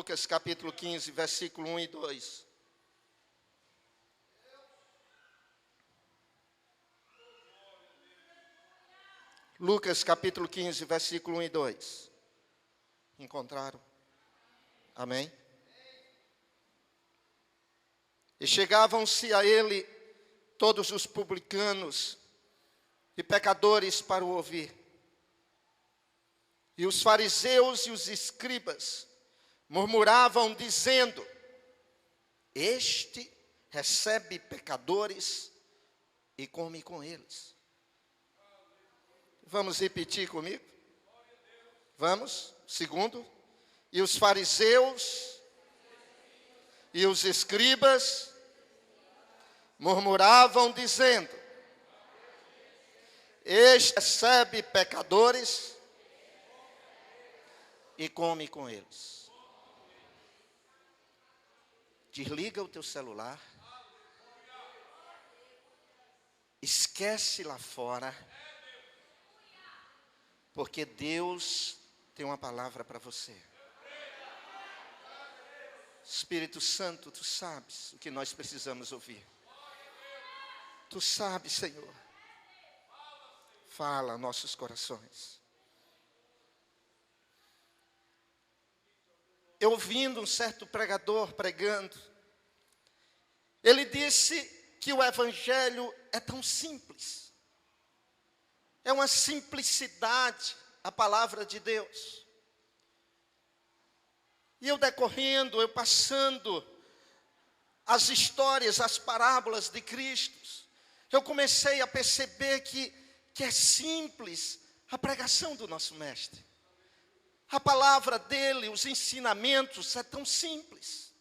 Lucas capítulo 15, versículo 1 e 2. Lucas capítulo 15, versículo 1 e 2. Encontraram? Amém? E chegavam-se a ele todos os publicanos e pecadores para o ouvir. E os fariseus e os escribas murmuravam, dizendo: este recebe pecadores e come com eles. Vamos repetir comigo? Vamos? Segundo. E os fariseus e os escribas murmuravam, dizendo: este recebe pecadores e come com eles. Desliga o teu celular. Esquece lá fora. Porque Deus tem uma palavra para você. Espírito Santo, tu sabes o que nós precisamos ouvir. Tu sabes, Senhor. Fala nossos corações. Eu ouvindo um certo pregador pregando, ele disse que o evangelho é tão simples. É uma simplicidade a palavra de Deus. E eu decorrendo, eu passando as histórias, as parábolas de Cristo, eu comecei a perceber que é simples a pregação do nosso mestre. A palavra dele, os ensinamentos, é tão simples.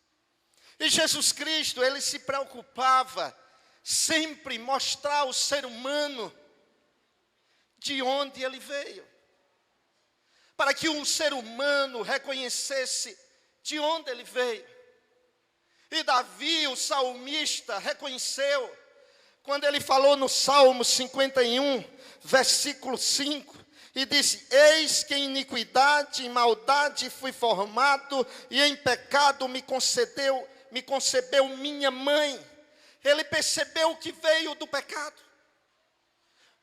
E Jesus Cristo, ele se preocupava sempre em mostrar ao ser humano de onde ele veio. Para que um ser humano reconhecesse de onde ele veio. E Davi, o salmista, reconheceu, quando ele falou no Salmo 51, versículo 5, e disse: eis que em iniquidade e maldade fui formado, e em pecado me concebeu minha mãe. Ele percebeu que veio do pecado.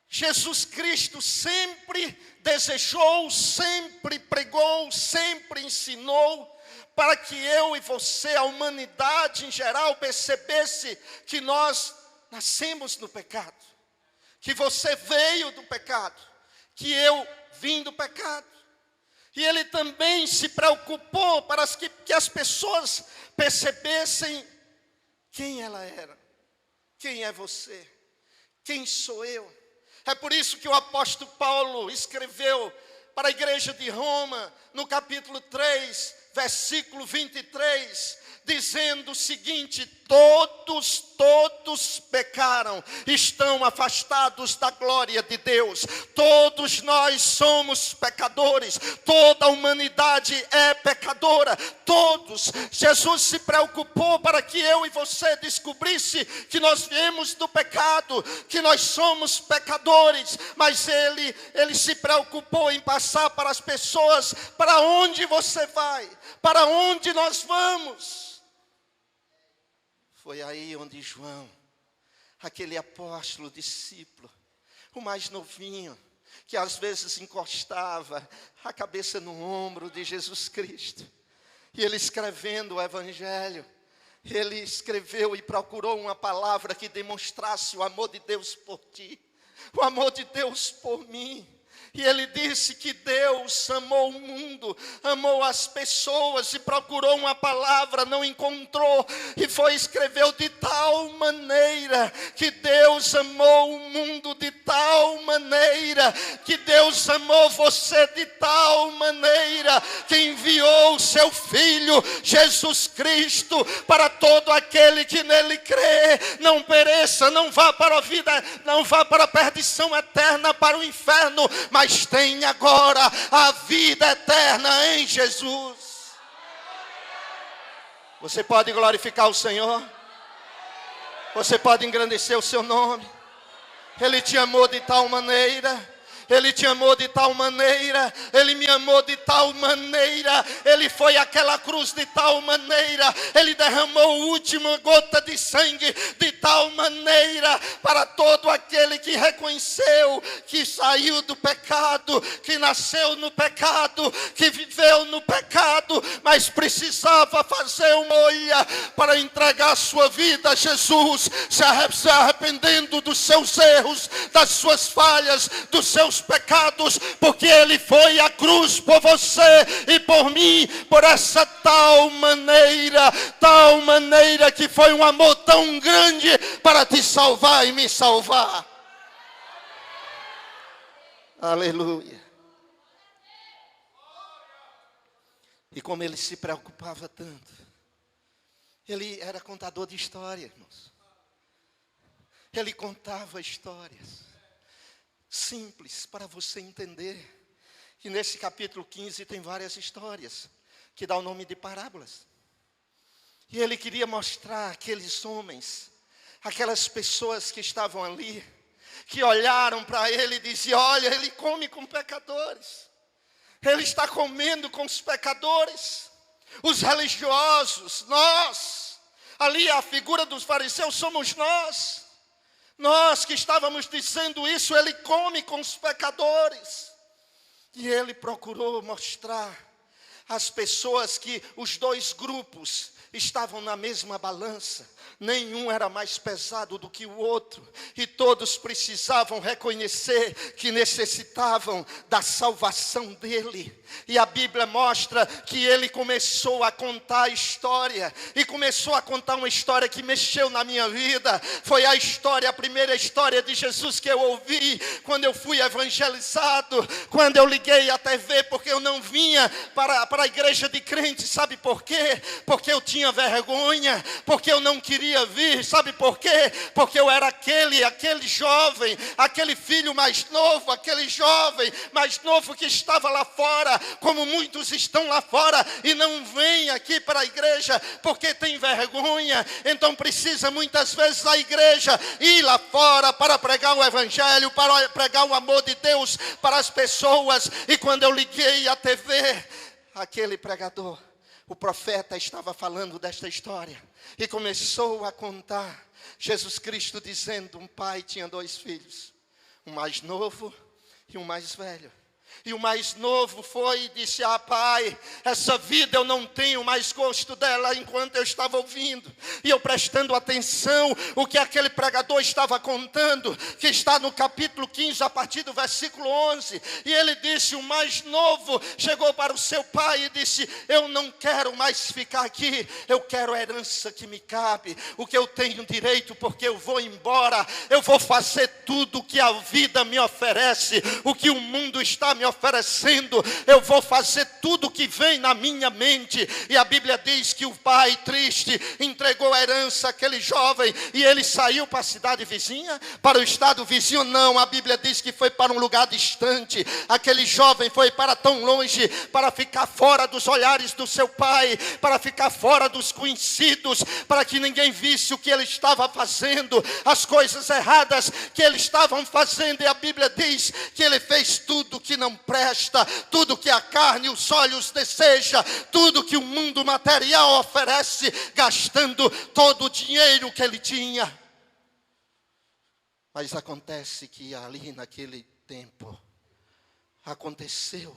Jesus Cristo sempre desejou, sempre pregou, sempre ensinou, para que eu e você, a humanidade em geral, percebesse que nós nascemos no pecado, que você veio do pecado, que eu vim do pecado. E ele também se preocupou para que as pessoas percebessem quem ela era, quem é você, quem sou eu. É por isso que o apóstolo Paulo escreveu para a igreja de Roma, no capítulo 3, versículo 23, dizendo o seguinte: todos pecaram, estão afastados da glória de Deus. Todos nós somos pecadores, toda a humanidade é pecadora, todos. Jesus se preocupou para que eu e você descobrisse que nós viemos do pecado, que nós somos pecadores, mas ele se preocupou em passar para as pessoas para onde você vai, para onde nós vamos. Foi aí onde João, aquele apóstolo, discípulo, o mais novinho, que às vezes encostava a cabeça no ombro de Jesus Cristo, e ele escrevendo o evangelho, ele escreveu e procurou uma palavra que demonstrasse o amor de Deus por ti, o amor de Deus por mim. E ele disse que Deus amou o mundo, amou as pessoas e procurou uma palavra, não encontrou. E escreveu de tal maneira que Deus amou o mundo, de tal maneira que Deus amou você, de tal maneira que enviou o seu Filho, Jesus Cristo, para todo aquele que nele crê, não pereça, não vá para a vida, não vá para a perdição eterna, para o inferno, mas tem agora a vida eterna em Jesus. Você pode glorificar o Senhor? Você pode engrandecer o seu nome? Ele te amou de tal maneira Ele te amou de tal maneira, Ele me amou de tal maneira, Ele foi àquela cruz de tal maneira, Ele derramou a última gota de sangue de tal maneira, para todo aquele que reconheceu que saiu do pecado, que nasceu no pecado, que viveu no pecado, mas precisava fazer uma olha para entregar a sua vida a Jesus, se arrependendo dos seus erros, das suas falhas, dos seus pecados, porque Ele foi à cruz por você e por mim, por essa tal maneira que foi um amor tão grande para te salvar e me salvar. Aleluia. E como ele se preocupava tanto, ele era contador de histórias, irmãos. Ele contava histórias simples para você entender. E nesse capítulo 15 tem várias histórias que dá o nome de parábolas. E ele queria mostrar aqueles homens, aquelas pessoas que estavam ali, que olharam para ele e diziam: olha, ele come com pecadores. Ele está comendo com os pecadores. Os religiosos, nós, ali a figura dos fariseus somos nós. Nós que estávamos dizendo isso, ele come com os pecadores. E ele procurou mostrar às pessoas que os dois grupos estavam na mesma balança. Nenhum era mais pesado do que o outro. E todos precisavam reconhecer que necessitavam da salvação dele. E a Bíblia mostra que ele começou a contar a história. E começou a contar uma história que mexeu na minha vida. Foi a primeira história de Jesus que eu ouvi quando eu fui evangelizado. Quando eu liguei a TV, porque eu não vinha para a igreja de crentes. Sabe por quê? Porque eu tinha vergonha. Porque eu não queria vir, sabe por quê? Porque eu era aquele jovem, aquele filho mais novo, aquele jovem mais novo que estava lá fora, como muitos estão lá fora e não vêm aqui para a igreja porque tem vergonha. Então precisa muitas vezes a igreja ir lá fora para pregar o evangelho, para pregar o amor de Deus para as pessoas. E quando eu liguei a TV, aquele pregador, o profeta, estava falando desta história e começou a contar. Jesus Cristo dizendo: um pai tinha 2 filhos, um mais novo e um mais velho. E o mais novo foi e disse: ah, pai, essa vida eu não tenho mais gosto dela. Enquanto eu estava ouvindo e eu prestando atenção o que aquele pregador estava contando, que está no capítulo 15, a partir do versículo 11. E ele disse: o mais novo chegou para o seu pai e disse: eu não quero mais ficar aqui, eu quero a herança que me cabe, o que eu tenho direito, porque eu vou embora. Eu vou fazer tudo o que a vida me oferece, o que o mundo está me oferecendo. Eu vou fazer tudo que vem na minha mente. E a Bíblia diz que o pai, triste, entregou a herança àquele jovem e ele saiu para a cidade vizinha, para o estado vizinho. Não, a Bíblia diz que foi para um lugar distante. Aquele jovem foi para tão longe, para ficar fora dos olhares do seu pai, para ficar fora dos conhecidos, para que ninguém visse o que ele estava fazendo, as coisas erradas que ele estava fazendo. E a Bíblia diz que ele fez tudo que não presta, tudo que a carne e os olhos deseja, tudo que o mundo material oferece, gastando todo o dinheiro que ele tinha. Mas acontece que ali naquele tempo aconteceu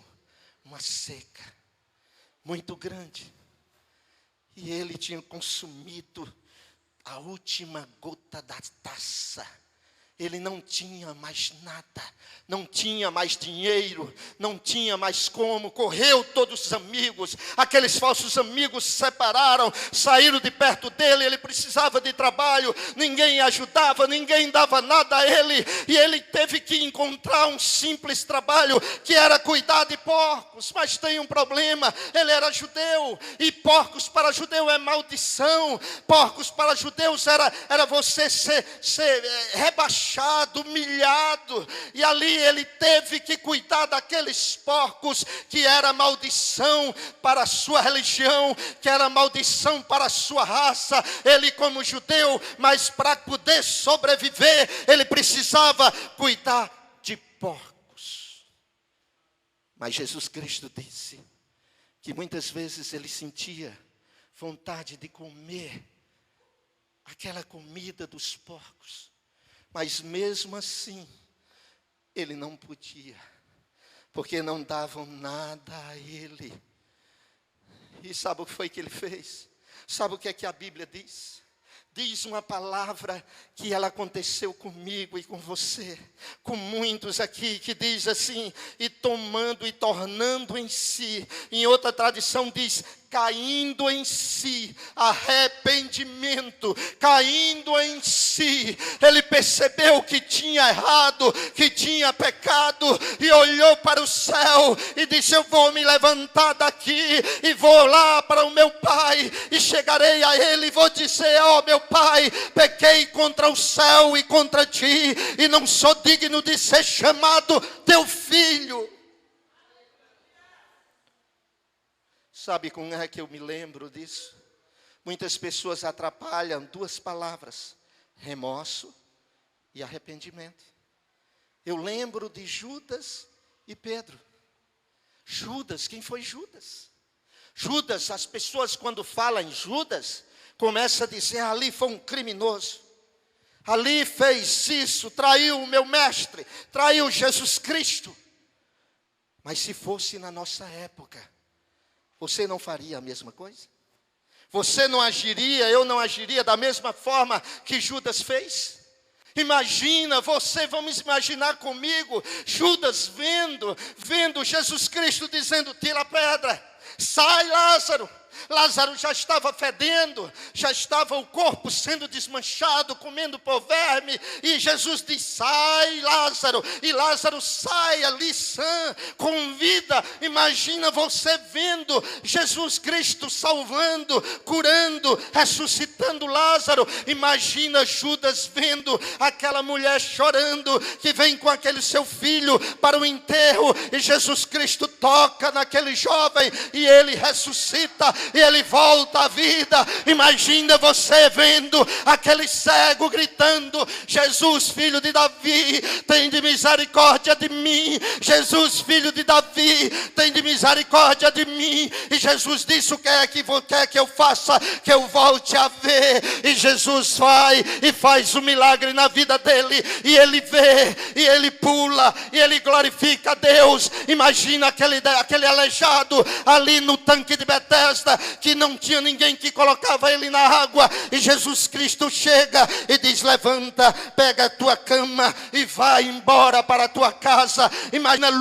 uma seca muito grande, e ele tinha consumido a última gota da taça. Ele não tinha mais nada, não tinha mais dinheiro, não tinha mais como. Correu todos os amigos, aqueles falsos amigos se separaram, saíram de perto dele. Ele precisava de trabalho, ninguém ajudava, ninguém dava nada a ele. E ele teve que encontrar um simples trabalho, que era cuidar de porcos. Mas tem um problema, ele era judeu, e porcos para judeu é maldição. Porcos para judeus era você ser rebaixado, humilhado. E ali ele teve que cuidar daqueles porcos, que era maldição para a sua religião, que era maldição para a sua raça. Ele como judeu, mas para poder sobreviver, ele precisava cuidar de porcos. Mas Jesus Cristo disse que muitas vezes ele sentia vontade de comer aquela comida dos porcos. Mas mesmo assim, ele não podia, porque não davam nada a ele. E sabe o que foi que ele fez? Sabe o que é que a Bíblia diz? Diz uma palavra que ela aconteceu comigo e com você, com muitos aqui, que diz assim: e tomando e tornando em si. Em outra tradição diz: caindo em si, arrependimento, caindo em si, ele percebeu que tinha errado, que tinha pecado, e olhou para o céu e disse: eu vou me levantar daqui, e vou lá para o meu pai, e chegarei a ele, e vou dizer: ó meu pai, pequei contra o céu e contra ti, e não sou digno de ser chamado teu filho. Sabe como é que eu me lembro disso? Muitas pessoas atrapalham duas palavras: remorso e arrependimento. Eu lembro de Judas e Pedro. Judas, quem foi Judas? Judas, as pessoas quando falam em Judas, começam a dizer: ali foi um criminoso, ali fez isso, traiu o meu mestre, traiu Jesus Cristo. Mas se fosse na nossa época, você não faria a mesma coisa? Você não agiria, eu não agiria da mesma forma que Judas fez? Imagina, vamos imaginar comigo, Judas vendo Jesus Cristo dizendo: tira a pedra, sai Lázaro. Lázaro já estava fedendo, já estava o corpo sendo desmanchado, comendo por verme, e Jesus diz: sai Lázaro, e Lázaro sai ali sã, com vida. Imagina você vendo Jesus Cristo salvando, curando, ressuscitando Lázaro. Imagina Judas vendo aquela mulher chorando, que vem com aquele seu filho para o enterro, e Jesus Cristo toca naquele jovem, e ele ressuscita, e ele volta à vida. Imagina você vendo aquele cego gritando: Jesus, filho de Davi, tem de misericórdia de mim. Jesus, filho de Davi, tem de misericórdia de mim. E Jesus disse: o que é que quer que eu faça? Que eu volte a ver. E Jesus vai e faz um milagre na vida dele, e ele vê, e ele pula, e ele glorifica a Deus. Imagina aquele aleijado ali no tanque de Betesda, que não tinha ninguém que colocava ele na água, e Jesus Cristo chega e diz: levanta, pega a tua cama e vai embora para a tua casa. Imagina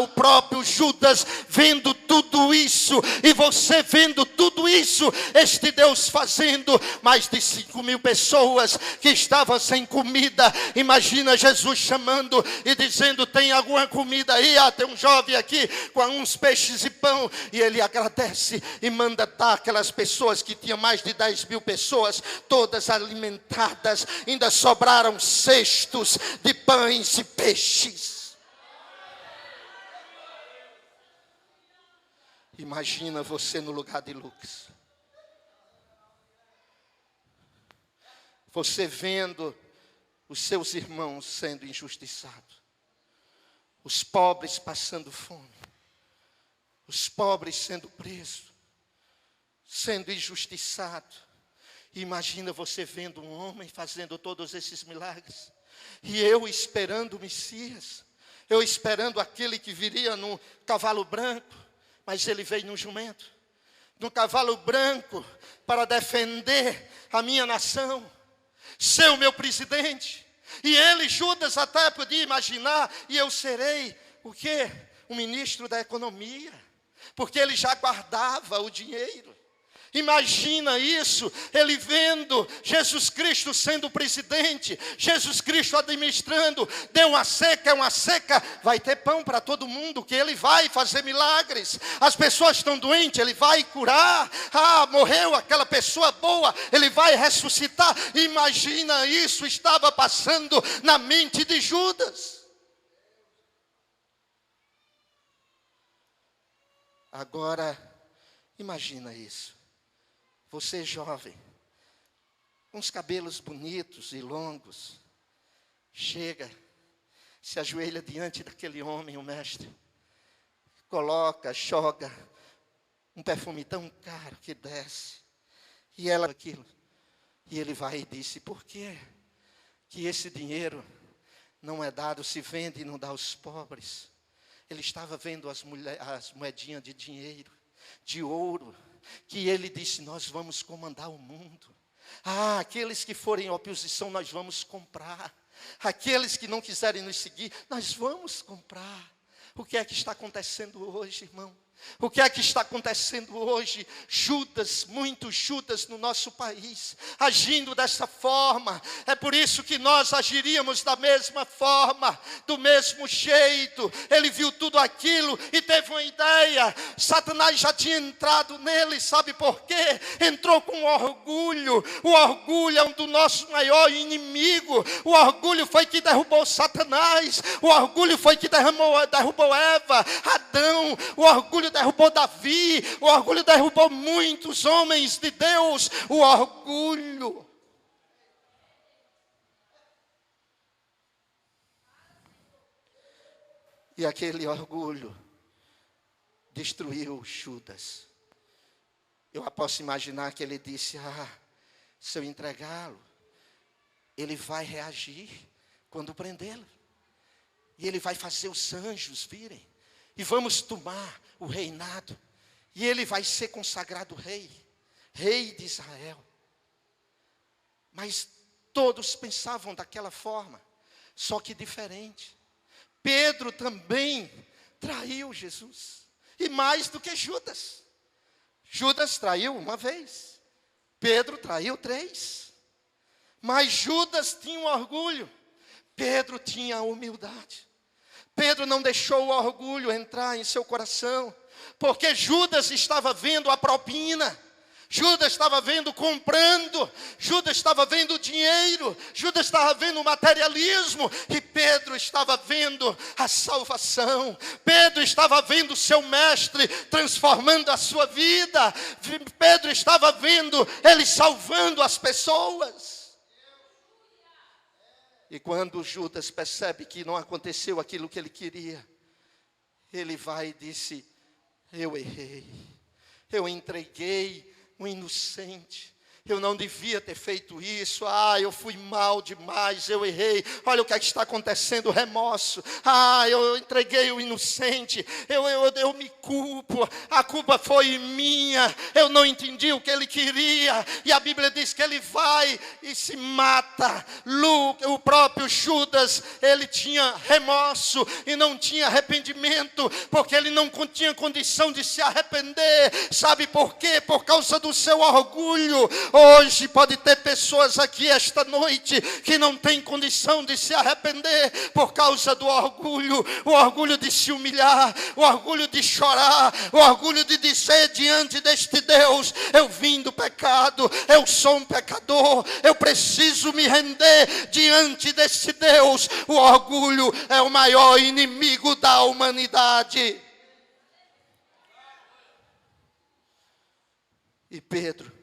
o próprio Judas vendo tudo isso, e você vendo tudo isso, este Deus fazendo. Mais de 5.000 pessoas que estavam sem comida. Imagina Jesus chamando e dizendo: tem alguma comida aí? Tem um jovem aqui com uns peixes e pão. E ele agradece e manda dar aquelas pessoas, que tinha mais de 10.000 pessoas, todas alimentadas. Ainda sobraram cestos de pães e peixes. Imagina você no lugar de Lucas. Você vendo os seus irmãos sendo injustiçados, os pobres passando fome, os pobres sendo presos, sendo injustiçado. Imagina você vendo um homem fazendo todos esses milagres, e eu esperando o Messias, eu esperando aquele que viria num cavalo branco, mas ele veio num jumento, num cavalo branco, para defender a minha nação, ser o meu presidente. E ele, Judas, até podia imaginar: e eu serei o quê? O ministro da economia, porque ele já guardava o dinheiro. Imagina isso, ele vendo Jesus Cristo sendo presidente, Jesus Cristo administrando. Deu uma seca, vai ter pão para todo mundo, que ele vai fazer milagres. As pessoas estão doentes, ele vai curar. Morreu aquela pessoa boa, ele vai ressuscitar. Imagina isso, estava passando na mente de Judas. Agora, imagina isso. Você jovem, com os cabelos bonitos e longos, chega, se ajoelha diante daquele homem, o mestre, coloca, joga um perfume tão caro que desce. E ela aquilo. E ele vai e disse: por quê? Que esse dinheiro não é dado, se vende e não dá aos pobres. Ele estava vendo as moedinhas de dinheiro, de ouro, que ele disse: nós vamos comandar o mundo. Aqueles que forem em oposição, nós vamos comprar. Aqueles que não quiserem nos seguir, nós vamos comprar. O que é que está acontecendo hoje, irmão? O que é que está acontecendo hoje? Judas, muitos Judas no nosso país, agindo dessa forma. É por isso que nós agiríamos da mesma forma, do mesmo jeito. Ele viu tudo aquilo e teve uma ideia. Satanás já tinha entrado nele, sabe por quê? Entrou com orgulho. O orgulho é um do nosso maior inimigo. O orgulho foi que derrubou Satanás. O orgulho foi que derrubou Eva, Adão. O orgulho derrubou Davi, o orgulho derrubou muitos homens de Deus, o orgulho. E aquele orgulho destruiu Judas. Eu posso imaginar que ele disse: se eu entregá-lo, ele vai reagir quando prendê-lo. E ele vai fazer os anjos virem. E vamos tomar o reinado. E ele vai ser consagrado rei. Rei de Israel. Mas todos pensavam daquela forma. Só que diferente. Pedro também traiu Jesus. E mais do que Judas. Judas traiu uma vez. Pedro traiu 3. Mas Judas tinha um orgulho. Pedro tinha a humildade. Pedro não deixou o orgulho entrar em seu coração, porque Judas estava vendo a propina, Judas estava vendo comprando, Judas estava vendo dinheiro, Judas estava vendo o materialismo, e Pedro estava vendo a salvação. Pedro estava vendo o seu mestre transformando a sua vida, Pedro estava vendo ele salvando as pessoas. E quando Judas percebe que não aconteceu aquilo que ele queria, ele vai e disse: eu errei, eu entreguei um inocente, eu não devia ter feito isso, eu fui mal demais, eu errei, olha o que é que está acontecendo, remorso, eu entreguei o inocente, eu me culpo, a culpa foi minha, eu não entendi o que ele queria, e a Bíblia diz que ele vai e se mata. O próprio Judas, ele tinha remorso e não tinha arrependimento, porque ele não tinha condição de se arrepender. Sabe por quê? Por causa do seu orgulho. Hoje pode ter pessoas aqui esta noite que não tem condição de se arrepender por causa do orgulho. O orgulho de se humilhar, o orgulho de chorar, o orgulho de dizer diante deste Deus: eu vim do pecado, eu sou um pecador, eu preciso me render diante desse Deus. O orgulho é o maior inimigo da humanidade. E Pedro,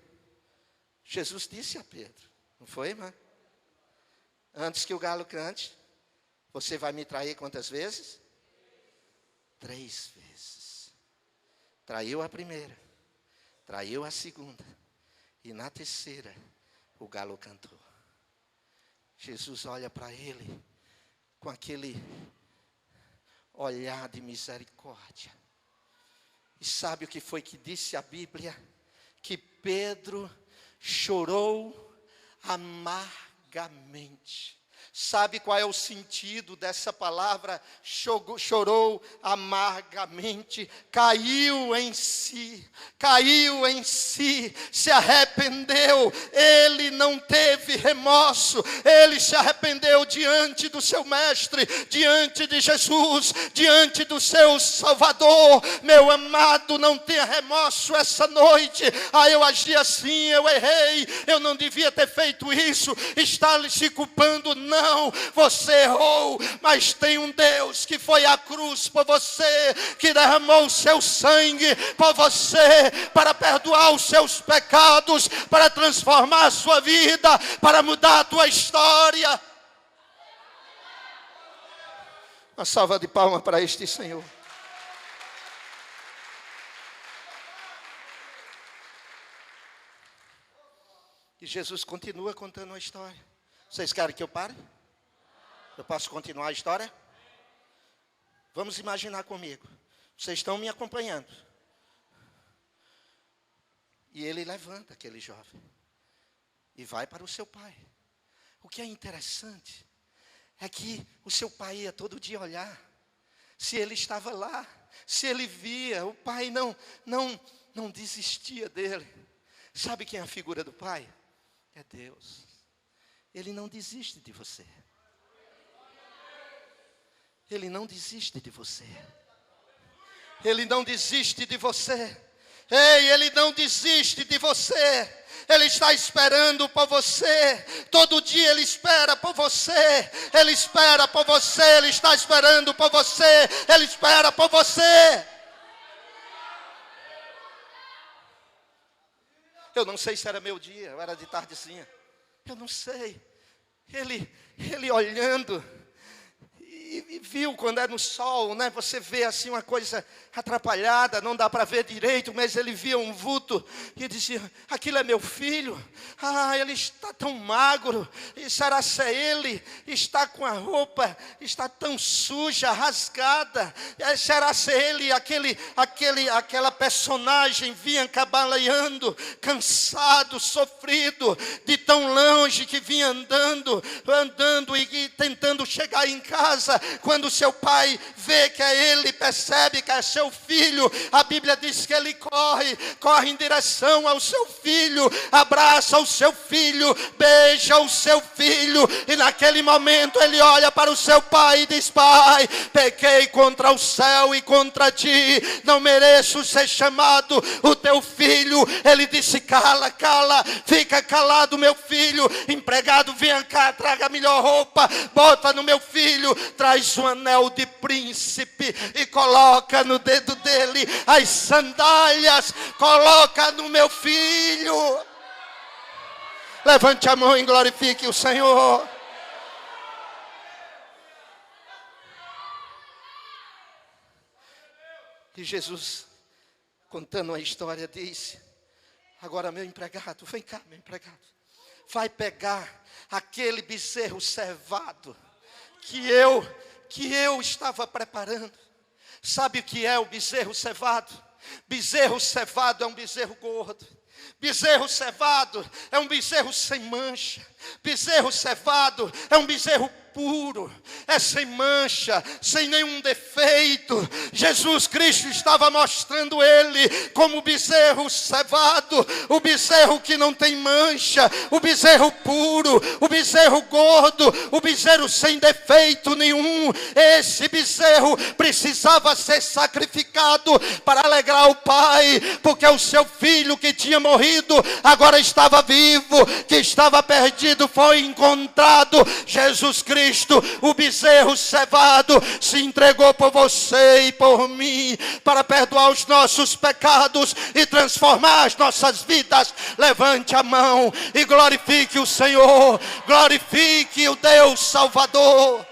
Jesus disse a Pedro, não foi, irmã? Antes que o galo cante, você vai me trair quantas vezes? 3 vezes. Traiu a primeira, traiu a segunda, e na terceira, o galo cantou. Jesus olha para ele com aquele olhar de misericórdia. E sabe o que foi que disse a Bíblia? Que Pedro chorou amargamente. Sabe qual é o sentido dessa palavra? Chorou amargamente, caiu em si, se arrependeu. Ele não teve remorso, ele se arrependeu diante do seu mestre, diante de Jesus, diante do seu Salvador. Meu amado, não tenha remorso essa noite. Eu agi assim, eu errei, eu não devia ter feito isso. Está se culpando? Não. Você errou, mas tem um Deus que foi à cruz por você, que derramou o seu sangue por você, para perdoar os seus pecados, para transformar a sua vida, para mudar a tua história. Uma salva de palmas para este Senhor. E Jesus continua contando a história. Vocês querem que eu pare? Eu posso continuar a história? Vamos imaginar comigo. Vocês estão me acompanhando. E ele levanta aquele jovem e vai para o seu pai. O que é interessante é que o seu pai ia todo dia olhar se ele estava lá, se ele via. O pai não desistia dele. Sabe quem é a figura do pai? É Deus. Ele não desiste de você. Ele não desiste de você. Ele não desiste de você. Ei, Ele não desiste de você. Ele está esperando por você. Todo dia Ele espera por você. Ele espera por você. Ele está esperando por você. Ele espera por você. Eu não sei se era meu dia ou era de tardezinha. Eu não sei. Ele olhando e viu quando é no sol, né? Você vê assim uma coisa atrapalhada, não dá para ver direito, mas ele via um vulto e dizia: aquilo é meu filho. Ah, ele está tão magro. E será se é ele? Está com a roupa, está tão suja, rasgada. Será se é ele? Aquela personagem vinha cabaleando, cansado, sofrido, de tão longe que vinha andando e tentando chegar em casa. Quando seu pai vê que é ele, percebe que é seu filho, a Bíblia diz que ele corre em direção ao seu filho, abraça o seu filho, beija o seu filho, e naquele momento ele olha para o seu pai e diz: pai, pequei contra o céu e contra ti, não mereço ser chamado o teu filho. Ele disse: cala, fica calado, meu filho. Empregado, venha cá, traga a melhor roupa, bota no meu filho, traz um anel de príncipe e coloca no dedo dele as sandálias, coloca no meu filho. Levante a mão e glorifique o Senhor. E Jesus, contando a história, disse: agora, meu empregado, vem cá, meu empregado, vai pegar aquele bezerro cevado que eu estava preparando. Sabe o que é o bezerro cevado? Bezerro cevado é um bezerro gordo. Bezerro cevado é um bezerro sem mancha. Bezerro cevado é um bezerro puro, é sem mancha, sem nenhum defeito. Jesus Cristo estava mostrando ele como o bezerro cevado, o bezerro que não tem mancha, o bezerro puro, o bezerro gordo, o bezerro sem defeito nenhum. Esse bezerro precisava ser sacrificado para alegrar o Pai, porque o seu filho que tinha morrido agora estava vivo, que estava perdido foi encontrado. Jesus Cristo, o bezerro cevado, se entregou por você e por mim, para perdoar os nossos pecados e transformar as nossas vidas. Levante a mão e glorifique o Senhor, glorifique o Deus Salvador.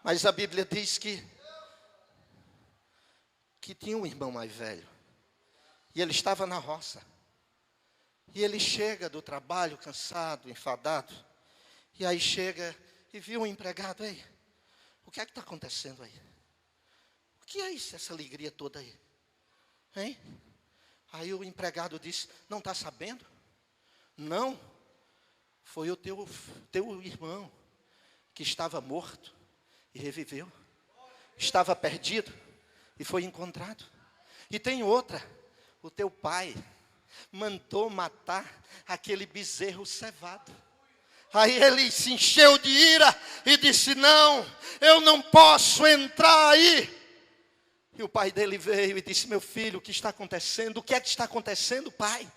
Mas a Bíblia diz que tinha um irmão mais velho, e ele estava na roça. E ele chega do trabalho cansado, enfadado, e aí chega e viu um empregado: ei, o que é que está acontecendo aí? O que é isso, essa alegria toda aí? Hein? Aí o empregado disse: não está sabendo? Não, foi o teu irmão que estava morto e reviveu. Estava perdido e foi encontrado. E tem outra: o teu pai mandou matar aquele bezerro cevado. Aí ele se encheu de ira e disse: não, eu não posso entrar aí. E o pai dele veio e disse: meu filho, o que está acontecendo? O que é que está acontecendo, pai?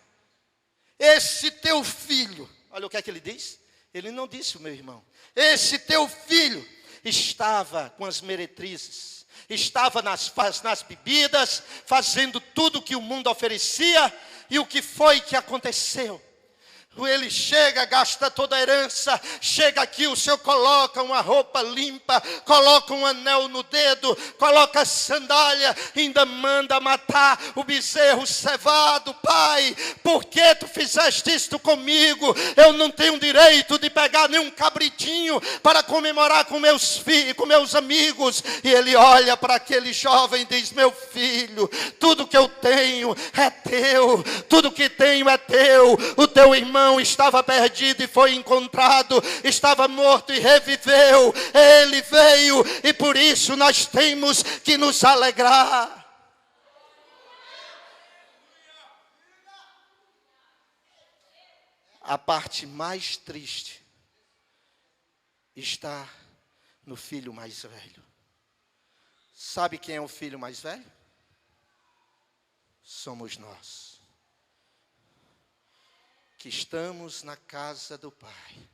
Esse teu filho, olha o que é que ele diz. Ele não disse o meu irmão. Esse teu filho estava com as meretrizes, estava nas bebidas, fazendo tudo que o mundo oferecia. E o que foi que aconteceu? Ele chega, gasta toda a herança, chega aqui, o Senhor coloca uma roupa limpa, coloca um anel no dedo, coloca a sandália, ainda manda matar o bezerro cevado. Pai, por que tu fizeste isto comigo? Eu não tenho direito de pegar nenhum cabritinho para comemorar com meus filhos, com meus amigos. E ele olha para aquele jovem e diz: meu filho, tudo que eu tenho é teu, tudo que tenho é teu. O teu irmão estava perdido e foi encontrado, estava morto e reviveu, ele veio, e por isso nós temos que nos alegrar. A parte mais triste está no filho mais velho. Sabe quem é o filho mais velho? Somos nós, que estamos na casa do Pai,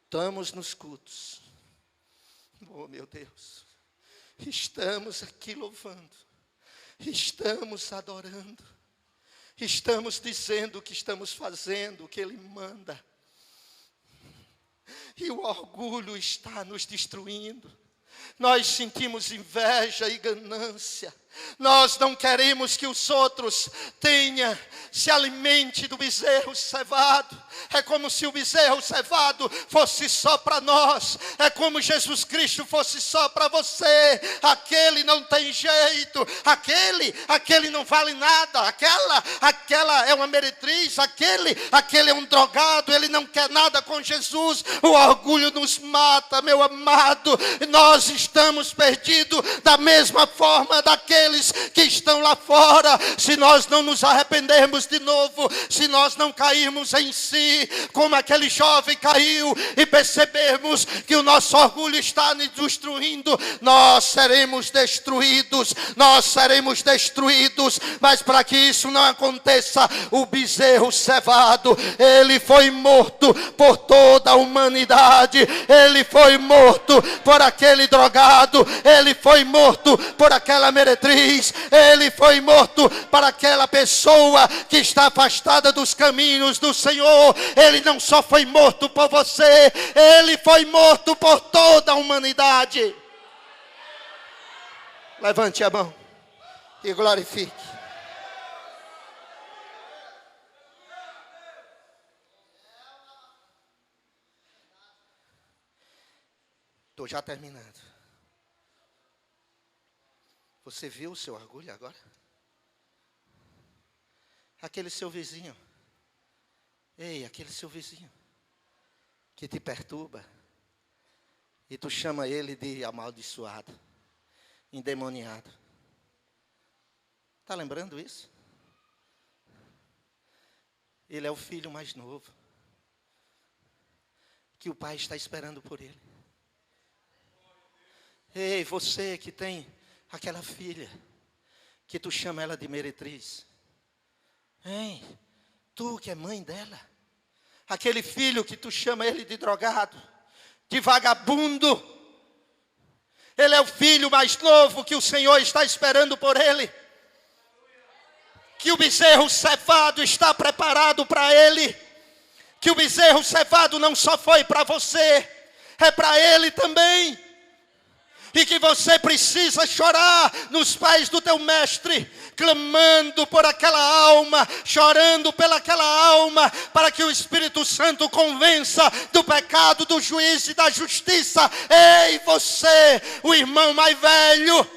estamos nos cultos, oh meu Deus, estamos aqui louvando, estamos adorando, estamos dizendo o que estamos fazendo, o que Ele manda, e o orgulho está nos destruindo. Nós sentimos inveja e ganância. Nós não queremos que os outros se alimente do bezerro cevado. É como se o bezerro cevado fosse só para nós. É como Jesus Cristo fosse só para você. Aquele não tem jeito. Aquele não vale nada. Aquela é uma meretriz. Aquele é um drogado. Ele não quer nada com Jesus. O orgulho nos mata, meu amado. Nós estamos perdidos da mesma forma daqueles que estão lá fora. Se nós não nos arrependermos de novo, se nós não cairmos em si, como aquele jovem caiu, e percebermos que o nosso orgulho está nos destruindo, nós seremos destruídos. Mas para que isso não aconteça, o bezerro cevado, ele foi morto por toda a humanidade. Ele foi morto por aquele drogado, ele foi morto por aquela meretriz, ele foi morto para aquela pessoa que está afastada dos caminhos do Senhor. Ele não só foi morto por você, ele foi morto por toda a humanidade. Levante a mão e glorifique. Estou já terminando. Você viu o seu orgulho agora? Aquele seu vizinho. Ei, aquele seu vizinho que te perturba e tu chama ele de amaldiçoado, endemoniado. Está lembrando isso? Ele é o filho mais novo, que o pai está esperando por ele. Ei, você que tem aquela filha, que tu chama ela de meretriz. Hein? Tu que é mãe dela. Aquele filho que tu chama ele de drogado, de vagabundo. Ele é o filho mais novo que o Senhor está esperando por ele. Que o bezerro cevado está preparado para ele. Que o bezerro cevado não só foi para você, é para ele também. E que você precisa chorar nos pés do teu mestre, clamando por aquela alma, chorando pelaquela alma, para que o Espírito Santo convença do pecado, do juízo e da justiça. Ei, você, o irmão mais velho,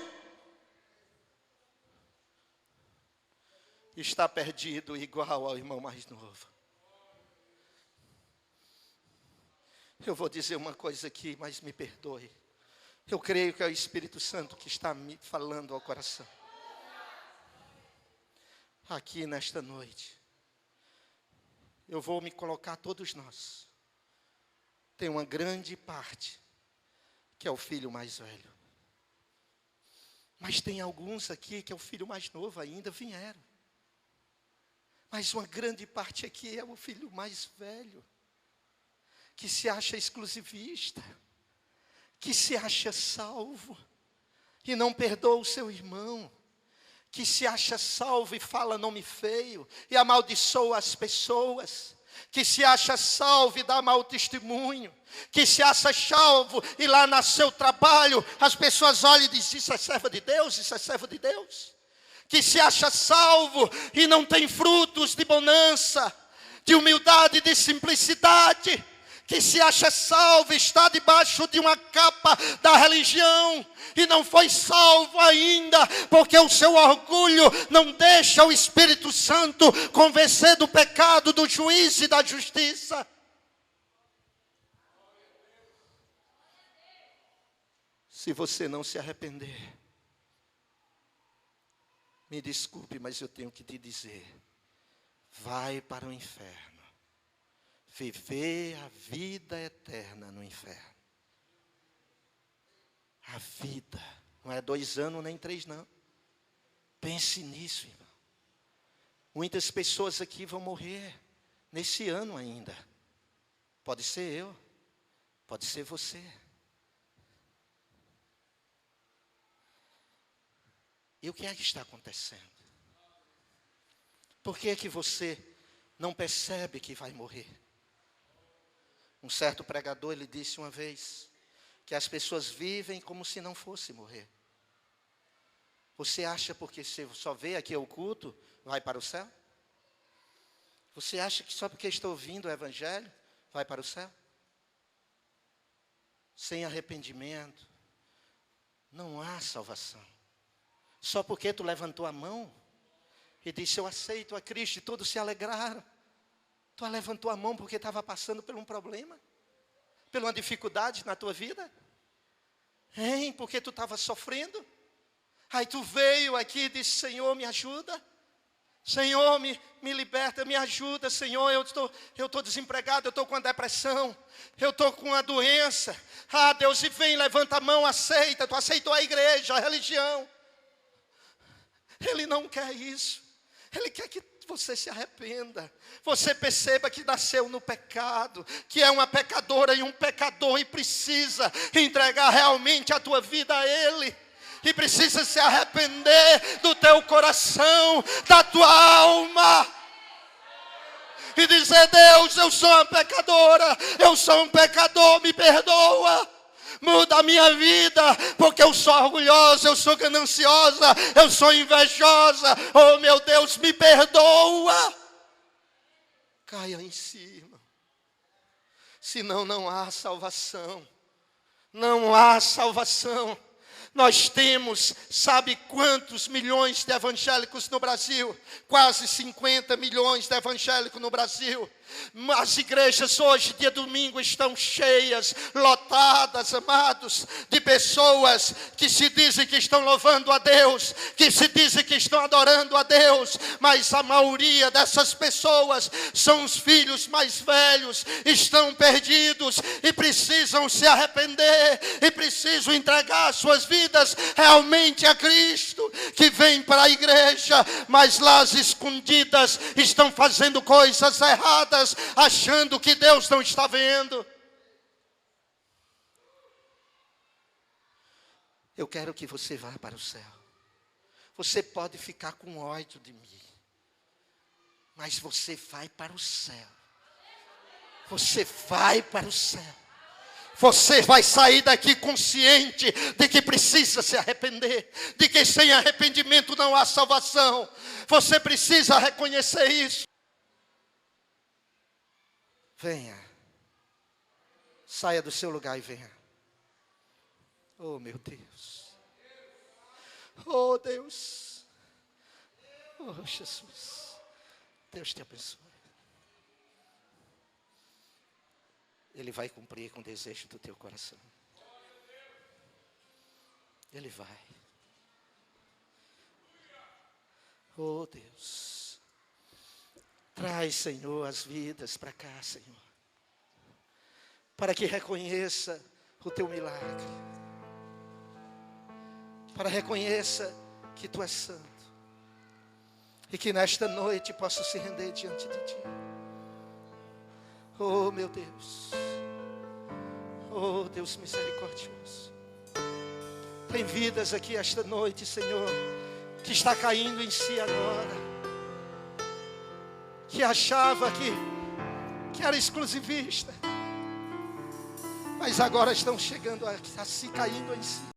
está perdido igual ao irmão mais novo. Eu vou dizer uma coisa aqui, mas me perdoe. Eu creio que é o Espírito Santo que está me falando ao coração. Aqui nesta noite, eu vou me colocar, todos nós. Tem uma grande parte que é o filho mais velho. Mas tem alguns aqui que é o filho mais novo, ainda vieram. Mas uma grande parte aqui é o filho mais velho, que se acha exclusivista, que se acha salvo e não perdoa o seu irmão, que se acha salvo e fala nome feio, e amaldiçoa as pessoas, que se acha salvo e dá mau testemunho, que se acha salvo e lá no seu trabalho as pessoas olham e dizem: isso é servo de Deus, isso é servo de Deus. Que se acha salvo e não tem frutos de bonança, de humildade, de simplicidade. Que se acha salvo, está debaixo de uma capa da religião e não foi salvo ainda, porque o seu orgulho não deixa o Espírito Santo convencer do pecado, do juízo e da justiça. Se você não se arrepender, me desculpe, mas eu tenho que te dizer, vai para o inferno. Viver a vida eterna no inferno. A vida, não é 2 anos nem 3 não. Pense nisso, irmão. Muitas pessoas aqui vão morrer nesse ano ainda. Pode ser eu, pode ser você. E o que é que está acontecendo? Por que é que você não percebe que vai morrer? Um certo pregador, ele disse uma vez, que as pessoas vivem como se não fosse morrer. Você acha porque você só vê aqui o culto, vai para o céu? Você acha que só porque está ouvindo o evangelho, vai para o céu? Sem arrependimento, não há salvação. Só porque tu levantou a mão e disse: eu aceito a Cristo, e todos se alegraram. Tu levantou a mão porque estava passando por um problema, por uma dificuldade na tua vida? Hein? Porque tu estava sofrendo? Aí tu veio aqui e disse: Senhor, me ajuda. Senhor, me liberta, me ajuda. Senhor, eu estou desempregado, eu estou com uma depressão, eu estou com uma doença. Ah, Deus, e vem, levanta a mão, aceita. Tu aceitou a igreja, a religião. Ele não quer isso. Ele quer que você se arrependa. Você perceba que nasceu no pecado, que é uma pecadora e um pecador, e precisa entregar realmente a tua vida a Ele. E precisa se arrepender do teu coração, da tua alma. E dizer: Deus, eu sou uma pecadora, eu sou um pecador, me perdoa. Muda a minha vida, porque eu sou orgulhosa, eu sou gananciosa, eu sou invejosa. Oh, meu Deus, me perdoa. Caia em cima. Senão não há salvação. Não há salvação. Nós temos, sabe quantos milhões de evangélicos no Brasil? Quase 50 milhões de evangélicos no Brasil. As igrejas hoje, dia domingo, estão cheias, lotadas, amados, de pessoas que se dizem que estão louvando a Deus, que se dizem que estão adorando a Deus, mas a maioria dessas pessoas são os filhos mais velhos, estão perdidos e precisam se arrepender, e precisam entregar suas vidas realmente a Cristo, que vem para a igreja, mas lá as escondidas estão fazendo coisas erradas, achando que Deus não está vendo. Eu quero que você vá para o céu. Você pode ficar com ódio de mim, mas você vai para o céu. Você vai para o céu. Você vai sair daqui consciente de que precisa se arrepender, de que sem arrependimento não há salvação. Você precisa reconhecer isso. Venha. Saia do seu lugar e venha. Oh, meu Deus. Oh, Deus. Oh, Jesus. Deus te abençoe. Ele vai cumprir com o desejo do teu coração. Ele vai. Oh, Deus. Traz, Senhor, as vidas para cá, Senhor. Para que reconheça o teu milagre. Para reconheça que tu és santo. E que nesta noite possa se render diante de ti. Oh, meu Deus. Oh, Deus misericordioso. Tem vidas aqui esta noite, Senhor, que está caindo em si agora, que achava que era exclusivista, mas agora estão chegando a se caindo em si.